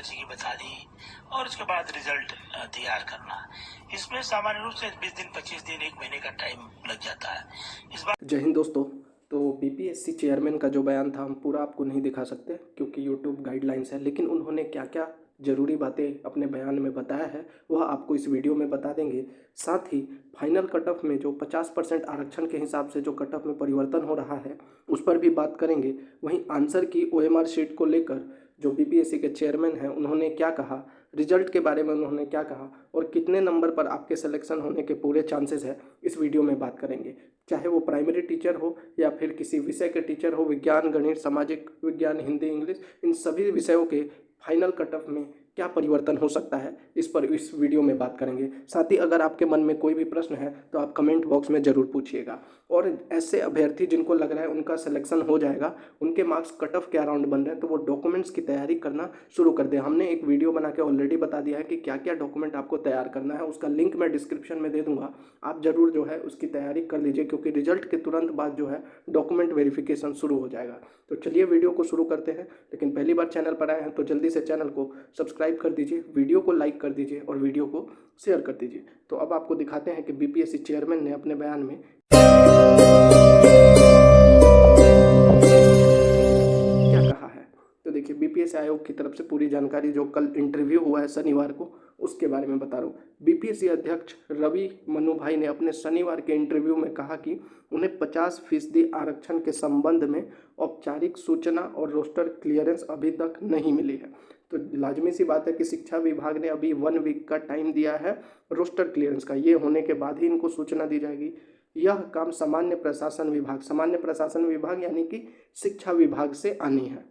माताजी की बता दी और उसके बाद रिजल्ट तैयार करना। इसमें सामान्य रूप से 20 दिन 25 दिन 1 महीने का टाइम लग जाता है। इस बार जय हिंद दोस्तों। तो बीपीएससी चेयरमैन का जो बयान था हम पूरा आपको नहीं दिखा सकते क्योंकि यूट्यूब गाइडलाइंस है, लेकिन उन्होंने क्या क्या ज़रूरी बातें अपने बयान में बताया है वह आपको इस वीडियो में बता देंगे। साथ ही फाइनल कट ऑफ में जो 50% आरक्षण के हिसाब से जो कट ऑफ में परिवर्तन हो रहा है उस पर भी बात करेंगे। वहीं आंसर की ओएमआर शीट को लेकर जो बीपीएससी के चेयरमैन हैं उन्होंने क्या कहा, रिजल्ट के बारे में उन्होंने क्या कहा और कितने नंबर पर आपके सिलेक्शन होने के पूरे चांसेस है, इस वीडियो में बात करेंगे। चाहे वो प्राइमरी टीचर हो या फिर किसी विषय के टीचर हो, विज्ञान, गणित, सामाजिक विज्ञान, हिंदी, इंग्लिश, इन सभी विषयों के फाइनल कट ऑफ में क्या परिवर्तन हो सकता है इस पर इस वीडियो में बात करेंगे। साथ ही अगर आपके मन में कोई भी प्रश्न है तो आप कमेंट बॉक्स में ज़रूर पूछिएगा। और ऐसे अभ्यर्थी जिनको लग रहा है उनका सिलेक्शन हो जाएगा, उनके मार्क्स कट ऑफ के अराउंड बन रहे हैं, तो वो डॉक्यूमेंट्स की तैयारी करना शुरू कर दें। हमने एक वीडियो बना के ऑलरेडी बता दिया है कि क्या क्या डॉक्यूमेंट आपको तैयार करना है, उसका लिंक मैं डिस्क्रिप्शन में दे दूंगा। आप ज़रूर जो है उसकी तैयारी कर लीजिए क्योंकि रिजल्ट के तुरंत बाद जो है डॉक्यूमेंट वेरिफिकेशन शुरू हो जाएगा। तो चलिए वीडियो को शुरू करते हैं। लेकिन पहली बार चैनल पर आए हैं तो जल्दी से चैनल को सब्सक्राइब कर दीजिए, वीडियो को लाइक कर दीजिए और वीडियो को शेयर कर दीजिए। तो अब आपको दिखाते हैं कि बीपीएससी चेयरमैन ने अपने बयान में क्या कहा है। तो देखिए, बीपीएससी आयोग की तरफ से पूरी जानकारी, जो कल इंटरव्यू हुआ है शनिवार को, उसके बारे में बता रहा हूँ। बीपीएससी अध्यक्ष रवि मनु भाई ने अपने शनिवार के इंटरव्यू में कहा कि उन्हें 50% आरक्षण के संबंध में औपचारिक सूचना और रोस्टर क्लियरेंस अभी तक नहीं मिली है। तो लाजमी सी बात है कि शिक्षा विभाग ने अभी 1 वीक का टाइम दिया है रोस्टर क्लियरेंस का, ये होने के बाद ही इनको सूचना दी जाएगी। यह काम सामान्य प्रशासन विभाग यानी कि शिक्षा विभाग से आनी है,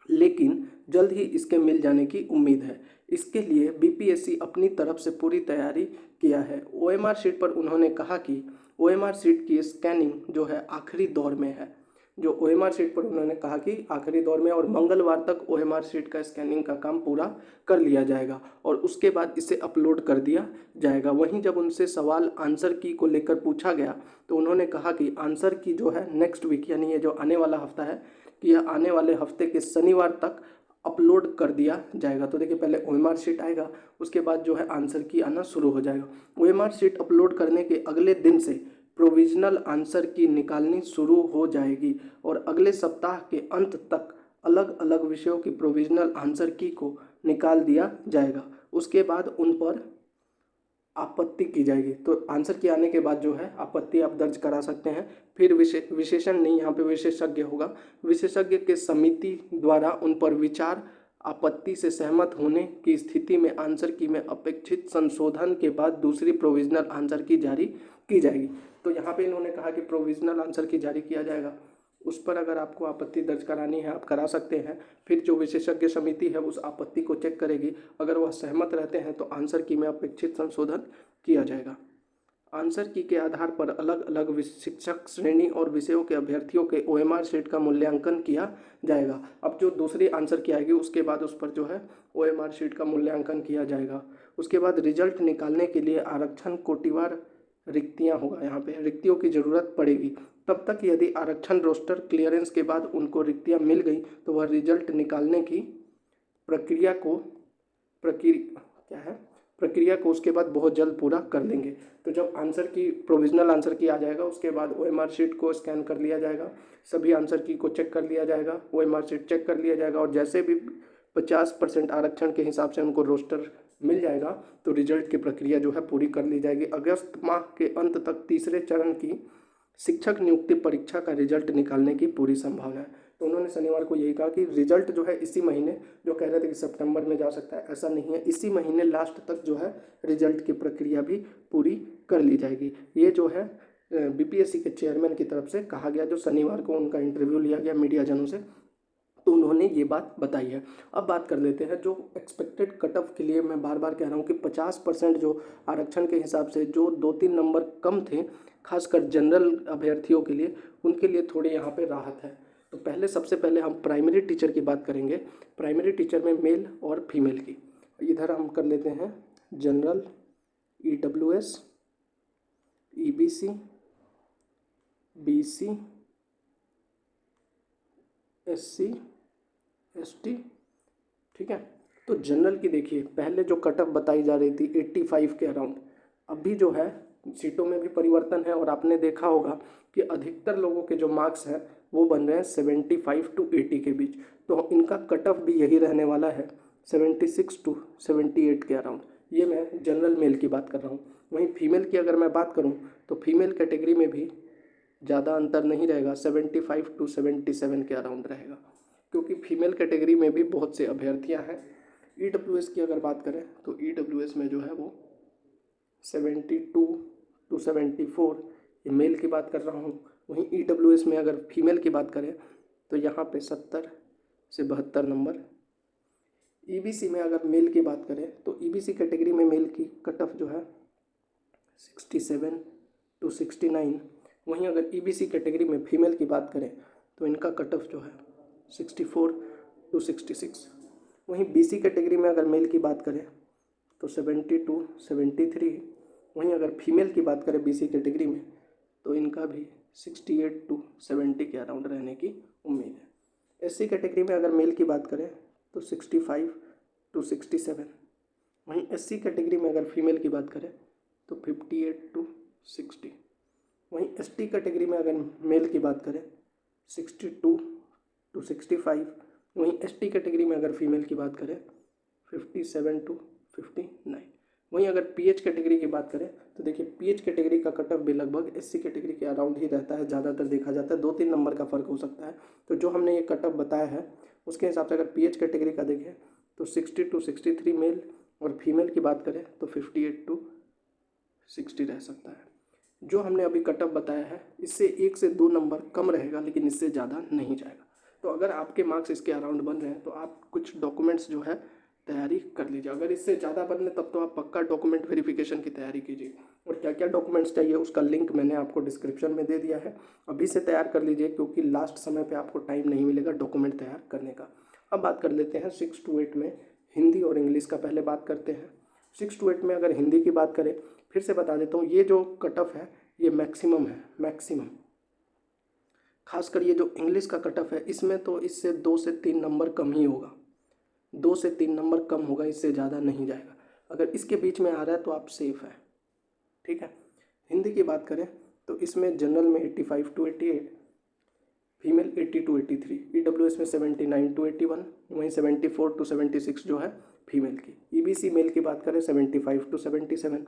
लेकिन जल्द ही इसके मिल जाने की उम्मीद है। इसके लिए बीपीएससी अपनी तरफ से पूरी तैयारी किया है। ओएमआर शीट पर उन्होंने कहा कि ओएमआर शीट की स्कैनिंग जो है आखिरी दौर में है। जो ओएमआर शीट पर उन्होंने कहा कि आखिरी दौर में और मंगलवार तक ओएमआर शीट का स्कैनिंग का काम पूरा कर लिया जाएगा और उसके बाद इसे अपलोड कर दिया जाएगा। वहीं जब उनसे सवाल आंसर की को लेकर पूछा गया तो उन्होंने कहा कि आंसर की जो है नेक्स्ट वीक यानी ये जो आने वाला हफ्ता है कि यह आने वाले हफ्ते के शनिवार तक अपलोड कर दिया जाएगा। तो देखिए, पहले ओएमआर शीट आएगा, उसके बाद जो है आंसर की आना शुरू हो जाएगा। ओएमआर शीट अपलोड करने के अगले दिन से प्रोविजनल आंसर की निकालनी शुरू हो जाएगी और अगले सप्ताह के अंत तक अलग अलग विषयों की प्रोविजनल आंसर की को निकाल दिया जाएगा। उसके बाद उन पर आपत्ति की जाएगी। तो आंसर की आने के बाद जो है आपत्ति आप दर्ज करा सकते हैं। फिर विशेषण नहीं, यहाँ पे विशेषज्ञ होगा, विशेषज्ञ के समिति द्वारा उन पर विचार, आपत्ति से सहमत होने की स्थिति में आंसर की में अपेक्षित संशोधन के बाद दूसरी प्रोविजनल आंसर की जारी की जाएगी। तो यहाँ पे इन्होंने कहा कि प्रोविजनल आंसर की जारी किया जाएगा, उस पर अगर आपको आपत्ति दर्ज करानी है आप करा सकते हैं। फिर जो विशेषज्ञ समिति है उस आपत्ति को चेक करेगी, अगर वह सहमत रहते हैं तो आंसर की में अपेक्षित संशोधन किया जाएगा। आंसर की के आधार पर अलग अलग शिक्षक श्रेणी और विषयों के अभ्यर्थियों के ओएमआर शीट का मूल्यांकन किया जाएगा। अब जो दूसरी आंसर की आएगी उसके बाद उस पर जो है ओएमआर शीट का मूल्यांकन किया जाएगा। उसके बाद रिजल्ट निकालने के लिए आरक्षण कोटिवार रिक्तियां होगा, यहाँ पे रिक्तियों की ज़रूरत पड़ेगी। तब तक यदि आरक्षण रोस्टर क्लियरेंस के बाद उनको रिक्तियां मिल गई तो वह रिजल्ट निकालने की प्रक्रिया को उसके बाद बहुत जल्द पूरा कर लेंगे। तो जब आंसर की प्रोविजनल आंसर की आ जाएगा उसके बाद ओएमआर शीट को स्कैन कर लिया जाएगा, सभी आंसर की को चेक कर लिया जाएगा, ओएमआर शीट चेक कर लिया जाएगा और जैसे भी 50% आरक्षण के हिसाब से उनको रोस्टर मिल जाएगा तो रिजल्ट की प्रक्रिया जो है पूरी कर ली जाएगी। अगस्त माह के अंत तक तीसरे चरण की शिक्षक नियुक्ति परीक्षा का रिजल्ट निकालने की पूरी संभावना है। तो उन्होंने शनिवार को यही कहा कि रिजल्ट जो है इसी महीने, जो कह रहे थे कि सितंबर में जा सकता है, ऐसा नहीं है, इसी महीने लास्ट तक जो है रिजल्ट की प्रक्रिया भी पूरी कर ली जाएगी। ये जो है बीपीएससी के चेयरमैन की तरफ से कहा गया, जो शनिवार को उनका इंटरव्यू लिया गया मीडिया जनों से, तो उन्होंने ये बात बताई है। अब बात कर लेते हैं जो एक्सपेक्टेड कट ऑफ के लिए मैं बार बार कह रहा हूँ कि 50% जो आरक्षण के हिसाब से जो 2-3 नंबर कम थे, खासकर जनरल अभ्यर्थियों के लिए, उनके लिए थोड़ी यहाँ पे राहत है। तो सबसे पहले हम प्राइमरी टीचर की बात करेंगे। प्राइमरी टीचर में मेल और फीमेल की, इधर हम कर लेते हैं general, EWS, EBC, BC, SC, ST, ठीक है। तो जनरल की देखिए पहले जो कट ऑफ बताई जा रही थी 85 के अराउंड, अभी जो है सीटों में भी परिवर्तन है और आपने देखा होगा कि अधिकतर लोगों के जो मार्क्स हैं वो बन रहे हैं 75 टू 80 के बीच। तो इनका कट ऑफ भी यही रहने वाला है 76 टू 78 के अराउंड। ये मैं जनरल मेल की बात कर रहा हूँ। वहीं फीमेल की अगर मैं बात करूँ तो फीमेल कैटेगरी में भी ज़्यादा अंतर नहीं रहेगा, 75 टू 77 के अराउंड रहेगा, क्योंकि फीमेल कैटेगरी में भी बहुत से अभ्यर्थियां हैं। EWS की अगर बात करें तो EWS में जो है वो 72 टू 74, ये मेल की बात कर रहा हूँ। वहीं EWS में अगर फीमेल की बात करें तो यहाँ पे 70 से 72 नंबर। EBC में अगर मेल की बात करें तो EBC कैटेगरी में मेल की कट ऑफ जो है 67 टू 69। वहीं अगर EBC कैटेगरी में फीमेल की बात करें तो इनका कट ऑफ जो है 64 टू 66। वहीं BC कैटेगरी में अगर मेल की बात करें तो 70 टू 73। वहीं अगर फीमेल की बात करें BC कैटेगरी में तो इनका भी 68 टू 70 के अराउंड रहने की उम्मीद है। SC कैटेगरी में अगर मेल की बात करें तो 65 टू 67। वहीं SC कैटेगरी में अगर फीमेल की बात करें तो 58 टू 60। वहीं ST कैटेगरी में अगर मेल की बात करें 62 टू 65। वहीं ST कैटेगरी में अगर फीमेल की बात करें 57 टू 59। वहीं अगर PH कैटेगरी की बात करें तो देखिए PH कैटेगरी का कट ऑफ भी लगभग SC कैटेगरी के अराउंड ही रहता है, ज़्यादातर देखा जाता है, 2-3 नंबर का फ़र्क हो सकता है। तो जो हमने ये कट ऑफ बताया है उसके हिसाब से अगर PH कैटेगरी का देखें तो 60 टू 63 मेल और फीमेल की बात करें तो 58 टू 60 रह सकता है। जो हमने अभी कट ऑफ बताया है इससे 1 से 2 नंबर कम रहेगा, लेकिन इससे ज़्यादा नहीं जाएगा। तो अगर आपके मार्क्स इसके अराउंड बन रहे हैं तो आप कुछ डॉक्यूमेंट्स जो है तैयारी कर लीजिए। अगर इससे ज़्यादा बन रहे तब तो आप पक्का डॉक्यूमेंट वेरिफिकेशन की तैयारी कीजिए। और क्या क्या डॉक्यूमेंट्स चाहिए उसका लिंक मैंने आपको डिस्क्रिप्शन में दे दिया है, अभी से तैयार कर लीजिए, क्योंकि लास्ट समय पे आपको टाइम नहीं मिलेगा डॉक्यूमेंट तैयार करने का। अब बात कर लेते हैं 6 टू 8 में हिंदी और इंग्लिश का। पहले बात करते हैं 6 टू 8 में अगर हिंदी की बात करें, फिर से बता देता हूँ, ये जो कट ऑफ है ये मैक्सिमम है, मैक्सिमम। खासकर ये जो इंग्लिश का कट ऑफ है इसमें तो इससे 2 से 3 नंबर कम ही होगा, 2 से 3 नंबर कम होगा, इससे ज़्यादा नहीं जाएगा। अगर इसके बीच में आ रहा है तो आप सेफ हैं, ठीक है। हिंदी की बात करें तो इसमें जनरल में 85 टू 88, फीमेल 80 टू 83, EWS में 79 टू 81, वहीं 74 टू 76 जो है फीमेल की। EBC मेल की बात करें 75 to 77,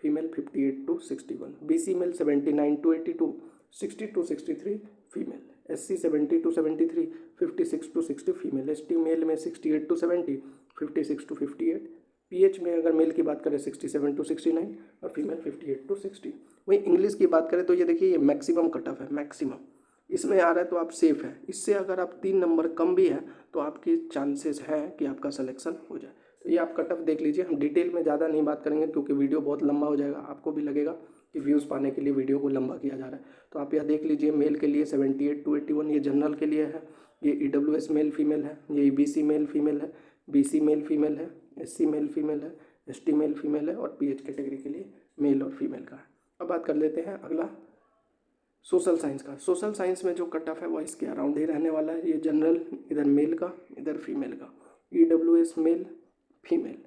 female 58 to 61, BC male 79 to 82, 60 to 63 female, SC 70 to 73, 56 to 60 female, ST male में 68 टू 70, 56 टू 58, PH में अगर मेल की बात करें 67 टू 69 और फीमेल 58 टू 60। वहीं इंग्लिश की बात करें तो ये देखिए ये मैक्सिमम कट ऑफ है, मैक्सिमम। इसमें आ रहा है तो आप सेफ है, इससे अगर आप 3 नंबर कम भी हैं तो आपके चांसेस हैं कि आपका सिलेक्शन हो जाए। तो ये आप कट ऑफ देख लीजिए। हम डिटेल में ज़्यादा नहीं बात करेंगे क्योंकि वीडियो बहुत लंबा हो जाएगा, आपको भी लगेगा कि व्यूज़ पाने के लिए वीडियो को लंबा किया जा रहा है। तो आप यह देख लीजिए, मेल के लिए 78 टू 81 ये जनरल के लिए है, ये EWS मेल फीमेल है, ये EBC मेल फीमेल है, BC मेल फीमेल है, SC मेल फीमेल है, ST मेल फीमेल है और PH कैटेगरी के लिए मेल और फीमेल का है। अब बात कर लेते हैं अगला सोशल साइंस का। सोशल साइंस में जो कट ऑफ है वो इसके अराउंड ही रहने वाला है। ये जनरल इधर मेल का, इधर फीमेल का, EWS मेल फीमेल।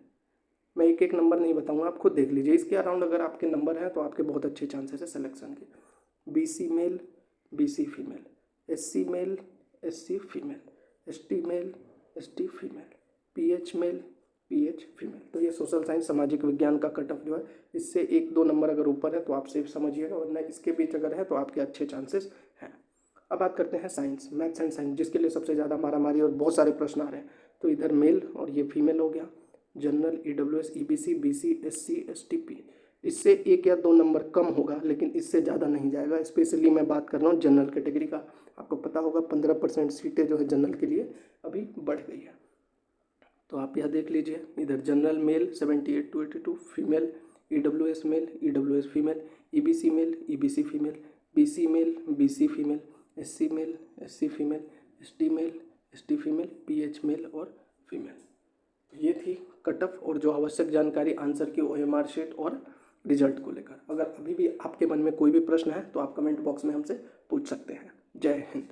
मैं एक एक नंबर नहीं बताऊंगा, आप खुद देख लीजिए। इसके अराउंड अगर आपके नंबर हैं तो आपके बहुत अच्छे चांसेस है सिलेक्शन के। BC male BC female, SC male SC female, ST male ST female, PH male PH female. तो ये सोशल साइंस सामाजिक विज्ञान का कट ऑफ जो है इससे 1-2 नंबर अगर ऊपर है तो आप सेफ समझिएगा, वरना इसके बीच अगर है तो आपके अच्छे चांसेस हैं। अब बात करते हैं साइंस, मैथ्स एंड साइंस, जिसके लिए सबसे ज़्यादा मारामारी और बहुत सारे प्रश्न आ रहे हैं। तो इधर मेल और ये फीमेल हो गया, general EWS EBC BC SC ST P। इससे 1 या 2 नंबर कम होगा, लेकिन इससे ज़्यादा नहीं जाएगा। स्पेशली मैं बात कर रहा हूँ जनरल कैटेगरी का। आपको पता होगा 15% सीटें जो है जनरल के लिए अभी बढ़ गई है। तो आप यह देख लीजिए, इधर जनरल मेल 78 टू 82, female EWS male EWS female, EBC male EBC female, BC male BC female, SC male SC female, ST male ST female, PH male और फीमेल। ये थी कट ऑफ और जो आवश्यक जानकारी आंसर की OMR शीट और रिजल्ट को लेकर। अगर अभी भी आपके मन में कोई भी प्रश्न है तो आप कमेंट बॉक्स में हमसे पूछ सकते हैं। जय हिंद।